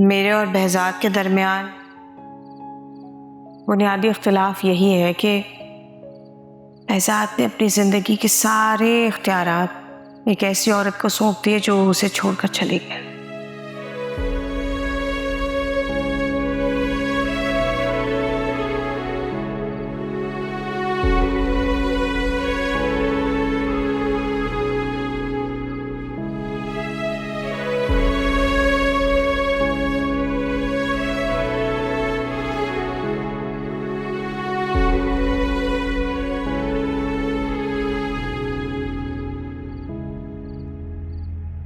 मेरे और behज़ाद के दरमियान बुनियादी इख्तिलाफ यही है कि behज़ाद ने अपनी ज़िंदगी के सारे इख्तियारात एक ऐसी औरत को सौंप दिए जो उसे छोड़कर चली गई।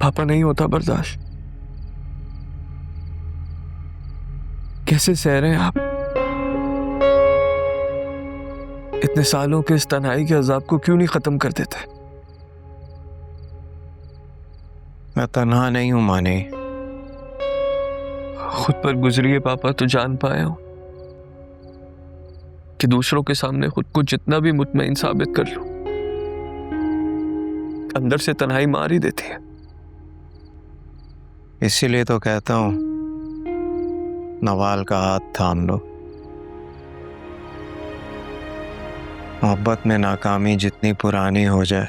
पापा नहीं होता बर्दाश्त। कैसे सह रहे हैं आप? इतने सालों के इस तन्हाई के अजाब को क्यों नहीं खत्म कर देते? मैं तन्हा नहीं हूं माने। खुद पर गुजरिए पापा तो जान पाए हो कि दूसरों के सामने खुद को जितना भी मुतमईन साबित कर लो, अंदर से तन्हाई मार ही देती है। इसीलिए तो कहता हूं नवाल का हाथ थाम लो। मोहब्बत में नाकामी जितनी पुरानी हो जाए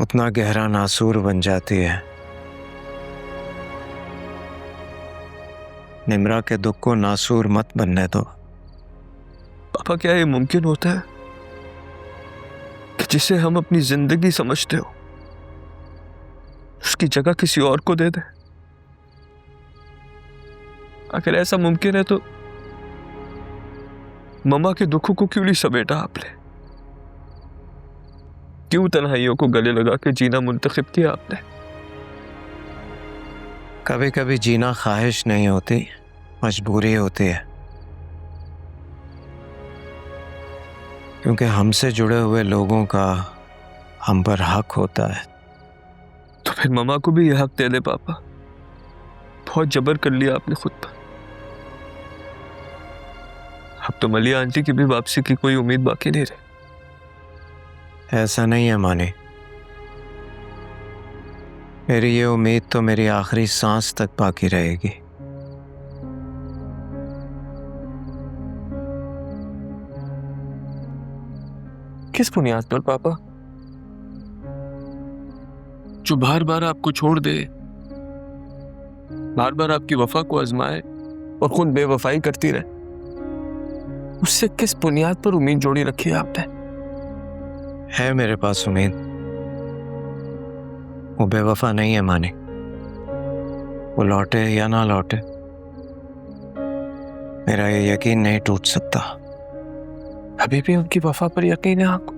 उतना गहरा नासूर बन जाती है। निम्रा के दुख को नासूर मत बनने दो। पापा क्या ये मुमकिन होता है कि जिसे हम अपनी जिंदगी समझते हो उसकी जगह किसी और को दे दे? अगर ऐसा मुमकिन है तो मम्मा के दुखों को क्यों नहीं समेटा आपने? क्यों तन्हाइयों को गले लगा के जीना मुंतखब किया आपने? कभी कभी जीना ख्वाहिश नहीं होती, मजबूरी होती है। क्योंकि हमसे जुड़े हुए लोगों का हम पर हक होता है। तो फिर मम्मा को भी यह हक दे दे पापा। बहुत जबर कर लिया आपने खुद पर। अब तो मलिया आंटी की भी वापसी की कोई उम्मीद बाकी नहीं रही। ऐसा नहीं है माने। मेरी ये उम्मीद तो मेरी आखिरी सांस तक बाकी रहेगी। किस बुनियाद पर पापा? जो बार बार आपको छोड़ दे, बार बार आपकी वफा को आजमाए और खुद बेवफाई करती रहे, उससे किस बुनियाद पर उम्मीद जोड़ी रखी है आपने? है मेरे पास उम्मीद। वो बेवफा नहीं है माने। वो लौटे या ना लौटे मेरा ये यकीन नहीं टूट सकता। अभी भी उनकी वफा पर यकीन है आपको?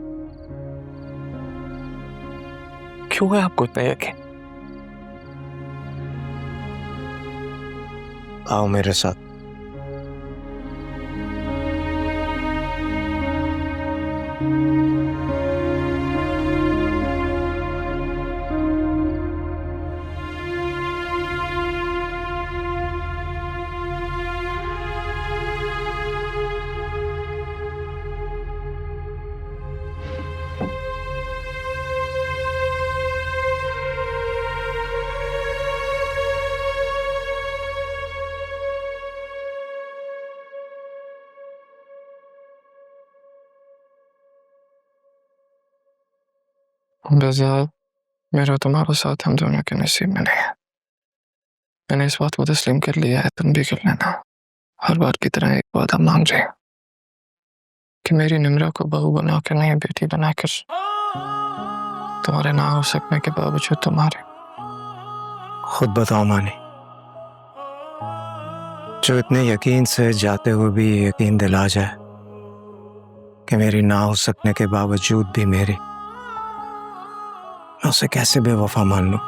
क्यों है आपको इतना यकीन? आओ मेरे साथ। बेज़ाद, मेरा तुम्हारा साथ हम दोनों के नसीब में नहीं है। मैंने इस बात को तस्लीम कर लिया है, तुम भी कर लेना। हर बार की तरह एक वादा मांग रही हूँ कि मेरी निम्रा को बहू बनाकर नहीं, बेटी बनाकर तुम्हारे ना हो सकने के बावजूद तुम्हारे। खुद बताओ माने, जो इतने यकीन से जाते हुए भी यकीन दिला जाए कि मेरी ना हो सकने के बावजूद भी मेरी, मैं उसे कैसे बेवफा मान लूं?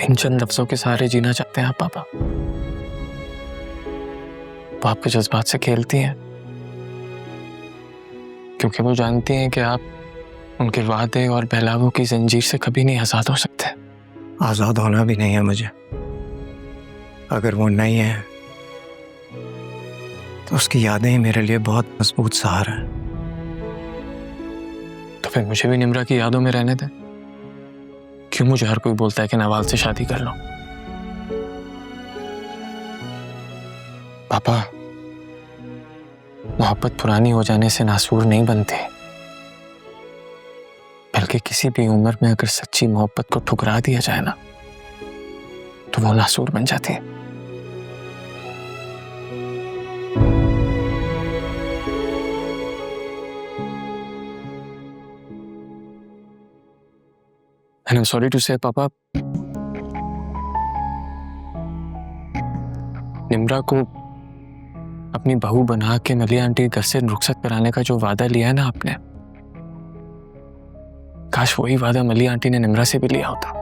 इन चंद लफ्जों के सहारे जीना चाहते हैं आप पापा? वो आपके जज्बात से खेलती हैं क्योंकि वो जानती हैं कि आप उनके वादे और बहलावों की जंजीर से कभी नहीं आजाद हो सकते। आजाद होना भी नहीं है मुझे। अगर वो नहीं है तो उसकी यादें ही मेरे लिए बहुत मजबूत सहारा है। तो फिर मुझे भी निम्रा की यादों में रहने दें। क्यों मुझे हर कोई बोलता है कि नवाल से शादी कर लो? पापा, मोहब्बत पुरानी हो जाने से नासूर नहीं बनती, बल्कि किसी भी उम्र में अगर सच्ची मोहब्बत को ठुकरा दिया जाए ना, तो वो नासूर बन जाती है। And I'm sorry to say, पापा, निम्रा को अपनी बहू बना के मलिया आंटी घर से रुखसत कराने का जो वादा लिया है ना आपने, काश वही वादा मलिया आंटी ने निम्रा से भी लिया होता।